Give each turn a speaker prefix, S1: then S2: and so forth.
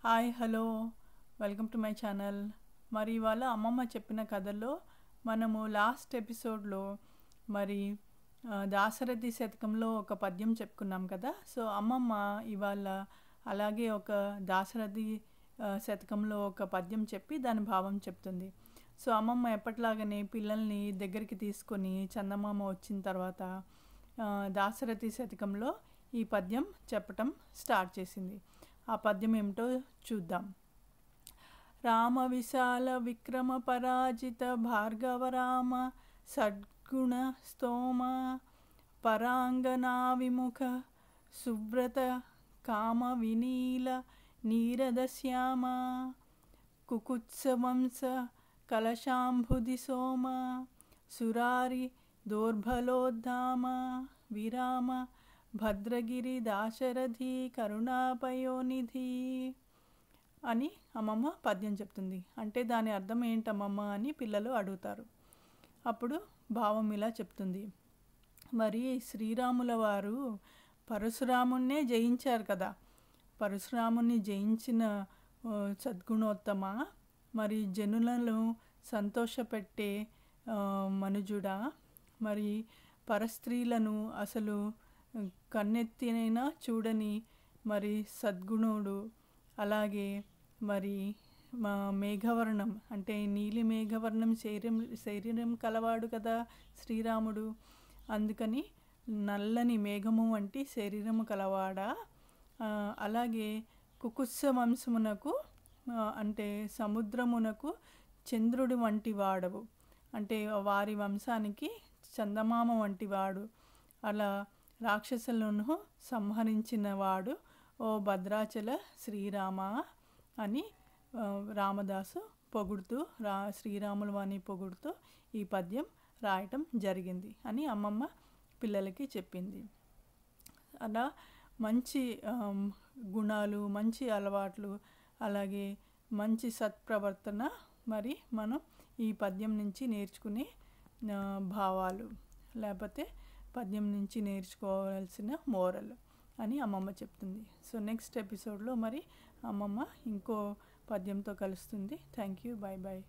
S1: Hi hello welcome to my channel. మరి ఇవాళ అమ్మమ్మ చెప్పిన కథల్లో మనము లాస్ట్ ఎపిసోడ్లో మరి దాశరథి శతకంలో ఒక పద్యం చెప్పుకున్నాం కదా. సో అమ్మమ్మ ఇవాళ అలాగే ఒక దాశరథి శతకంలో ఒక పద్యం చెప్పి దాని భావం చెప్తుంది. సో అమ్మమ్మ ఎప్పటిలాగానే పిల్లల్ని దగ్గరికి తీసుకొని చందమామ వచ్చిన తర్వాత దాశరథి శతకంలో ఈ పద్యం చెప్పటం స్టార్ట్ చేసింది. ఆ పద్యం ఏమిటో చూద్దాం. రామ విశాల విక్రమ పరాజిత భార్గవ రామ సద్గుణ స్తోమ పరాంగనా విముఖ సువ్రత కామ వినీల నీరద శ్యామ కుకుత్సవంస కలశాంబుది సోమ సురారి దోర్బలోద్ధామ విరామ భద్రగిరి దాశరథి కరుణాపయోనిధి అని అమ్మమ్మ పద్యం చెప్తుంది. అంటే దాని అర్థం ఏంటమ్మమ్మ అని పిల్లలు అడుగుతారు. అప్పుడు భావం ఇలా చెప్తుంది. మరి శ్రీరాముల వారు పరశురామున్నే జయించారు కదా. పరశురాముని జయించిన సద్గుణోత్తమ, మరి జనులను సంతోషపెట్టే మనుజుడా, మరి పరస్త్రీలను అసలు కన్నెత్తినైనా చూడని మరి సద్గుణుడు, అలాగే మరి మేఘవర్ణం అంటే నీలి మేఘవర్ణం శరీరం కలవాడు కదా శ్రీరాముడు. అందుకని నల్లని మేఘము వంటి శరీరము కలవాడా, అలాగే కుకుత్స వంశమునకు అంటే సముద్రమునకు చంద్రుడి వంటి వాడవు, అంటే వారి వంశానికి చందమామ వంటి వాడు, అలా రాక్షసులను సంహరించిన వాడు ఓ భద్రాచల శ్రీరామ అని రామదాసు పొగుడుతూ శ్రీరాములు అని పొగుడుతూ ఈ పద్యం రాయటం జరిగింది అని అమ్మమ్మ పిల్లలకి చెప్పింది. అలా మంచి గుణాలు, మంచి అలవాట్లు, అలాగే మంచి సత్ప్రవర్తన మరి మనం ఈ పద్యం నుంచి నేర్చుకునే భావాలు, లేకపోతే పద్యం నుంచి నేర్చుకోవాల్సిన మోరల్ అని అమ్మమ్మ చెప్తుంది. సో నెక్స్ట్ ఎపిసోడ్లో మరి అమ్మమ్మ ఇంకో పద్యంతో కలుస్తుంది. Thank you, bye bye.